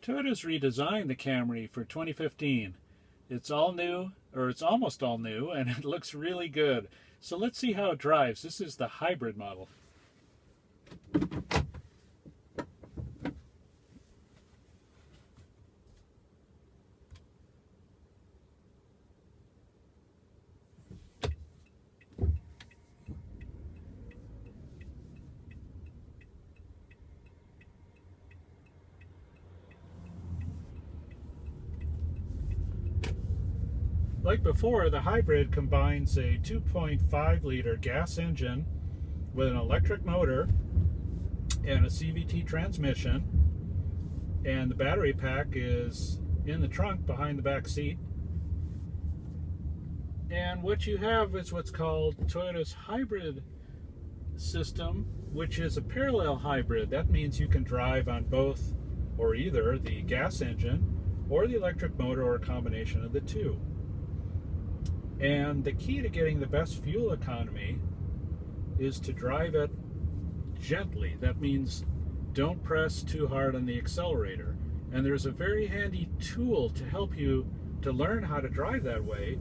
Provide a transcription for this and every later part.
Toyota's redesigned the Camry for 2015. It's all new, or it's almost all new, and it looks really good. So let's see how it drives. This is the hybrid model. Like before, the hybrid combines a 2.5 liter gas engine with an electric motor and a CVT transmission, and the battery pack is in the trunk behind the back seat. And what you have is what's called Toyota's hybrid system, which is a parallel hybrid. That means you can drive on both or either the gas engine or the electric motor, or a combination of the two. And the key to getting the best fuel economy is to drive it gently. That means don't press too hard on the accelerator. And there's a very handy tool to help you to learn how to drive that way.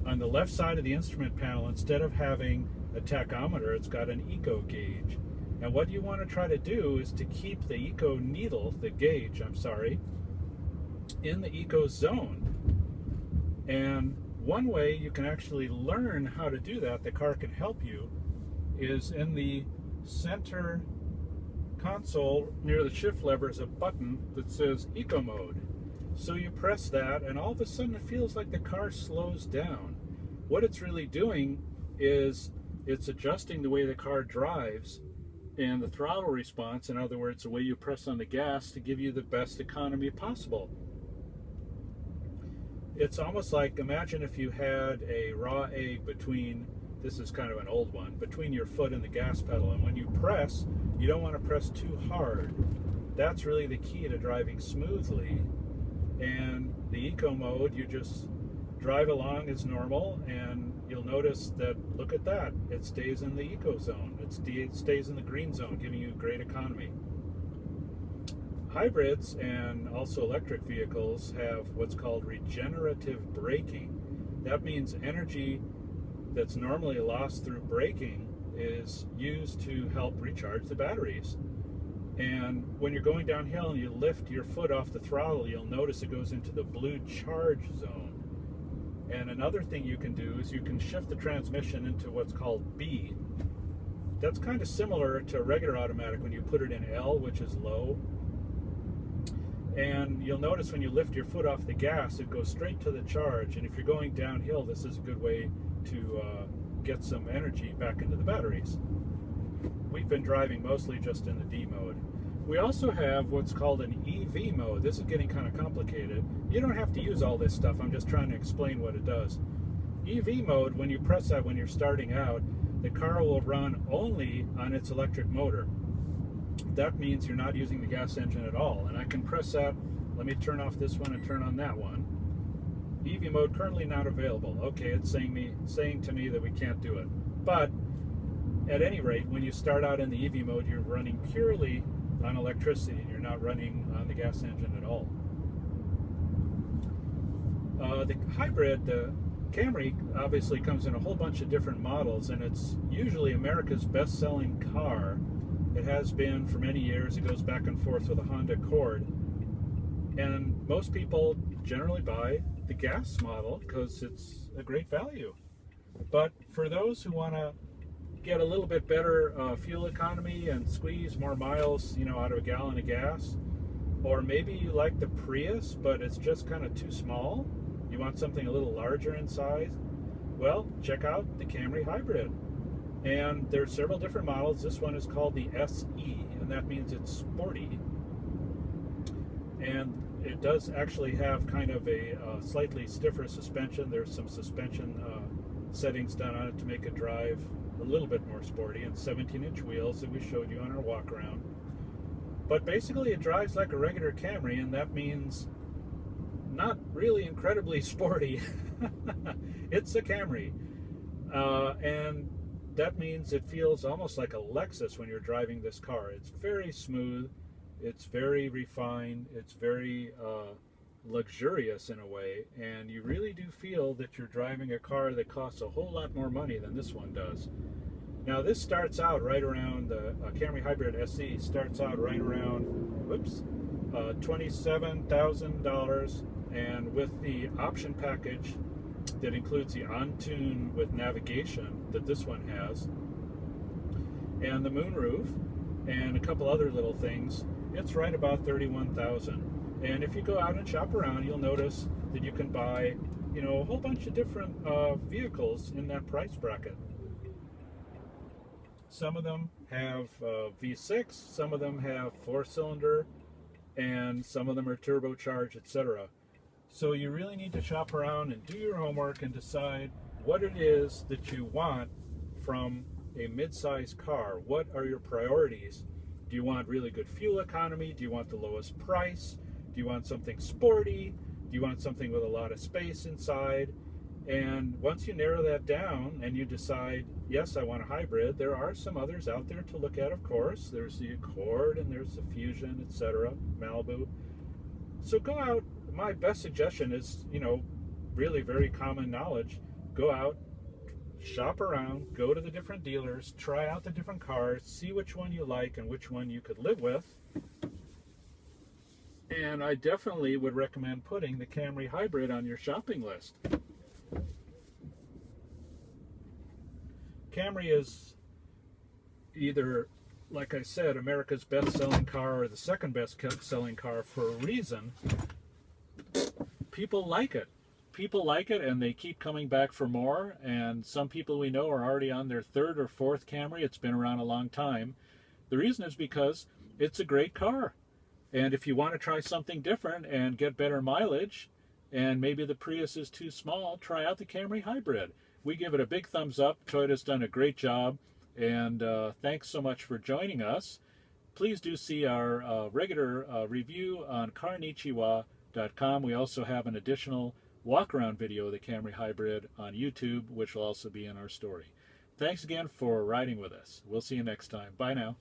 On the left side of the instrument panel, instead of having a tachometer, it's got an eco gauge. And what you want to try to do is to keep the eco needle, the gauge, I'm sorry, in the eco zone. And one way you can actually learn how to do that, the car can help you, is in the center console near the shift lever is a button that says Eco Mode. So you press that and all of a sudden it feels like the car slows down. What it's really doing is it's adjusting the way the car drives and the throttle response, in other words, the way you press on the gas, to give you the best economy possible. It's almost like, imagine if you had a raw egg between, this is kind of an old one, between your foot and the gas pedal, and when you press, you don't want to press too hard. That's really the key to driving smoothly. And the eco mode, you just drive along as normal, and you'll notice that, look at that, it stays in the eco zone. It stays in the green zone, giving you great economy. Hybrids and also electric vehicles have what's called regenerative braking. That means energy that's normally lost through braking is used to help recharge the batteries. And when you're going downhill and you lift your foot off the throttle, you'll notice it goes into the blue charge zone. And another thing you can do is you can shift the transmission into what's called B. That's kind of similar to a regular automatic when you put it in L, which is low. And you'll notice when you lift your foot off the gas, it goes straight to the charge. And if you're going downhill, this is a good way to get some energy back into the batteries. We've been driving mostly just in the D mode. We also have what's called an EV mode. This is getting kind of complicated. You don't have to use all this stuff. I'm just trying to explain what it does. EV mode, when you press that when you're starting out, the car will run only on its electric motor. That means you're not using the gas engine at all. And I can press that. Let me turn off this one and turn on that one. EV mode currently not available. Okay, it's saying to me that we can't do it. But at any rate, when you start out in the EV mode, you're running purely on electricity, and you're not running on the gas engine at all. The hybrid, the Camry, obviously comes in a whole bunch of different models, and it's usually America's best-selling car. It has been for many years. It goes back and forth with a Honda Accord. And most people generally buy the gas model because it's a great value. But for those who want to get a little bit better fuel economy and squeeze more miles, out of a gallon of gas, or maybe you like the Prius, but it's just kind of too small, you want something a little larger in size, well, check out the Camry Hybrid. And there's several different models. This one is called the SE, and that means it's sporty. And it does actually have kind of a slightly stiffer suspension. There's some suspension settings done on it to make it drive a little bit more sporty, and 17-inch wheels that we showed you on our walk around. But basically it drives like a regular Camry, and that means not really incredibly sporty. It's a Camry. And that means it feels almost like a Lexus when you're driving this car. It's very smooth. It's very refined. It's very luxurious in a way, and you really do feel that you're driving a car that costs a whole lot more money than this one does. Now this starts out right around, the Camry Hybrid SE starts out right around, whoops, $27,000, and with the option package that includes the OnTune with navigation that this one has, and the moonroof, and a couple other little things, it's right about $31,000. And if you go out and shop around, you'll notice that you can buy, you know, a whole bunch of different vehicles in that price bracket. Some of them have V6, some of them have 4-cylinder, and some of them are turbocharged, etc. So you really need to shop around and do your homework and decide what it is that you want from a mid-size car. What are your priorities? Do you want really good fuel economy? Do you want the lowest price? Do you want something sporty? Do you want something with a lot of space inside? And once you narrow that down and you decide, yes, I want a hybrid, there are some others out there to look at, of course. There's the Accord and there's the Fusion, etc., Malibu. So go out. My best suggestion is, you know, really very common knowledge. Go out, shop around, go to the different dealers, try out the different cars, see which one you like and which one you could live with. And I definitely would recommend putting the Camry Hybrid on your shopping list. Camry is either, like I said, America's best-selling car or the second best-selling car for a reason. People like it. People like it, and they keep coming back for more. And some people we know are already on their third or fourth Camry. It's been around a long time. The reason is because it's a great car. And if you want to try something different and get better mileage, and maybe the Prius is too small, try out the Camry Hybrid. We give it a big thumbs up. Toyota's done a great job, and thanks so much for joining us. Please do see our regular review on CarNichiWa.com. We also have an additional walk-around video of the Camry Hybrid on YouTube, which will also be in our story. Thanks again for riding with us. We'll see you next time. Bye now.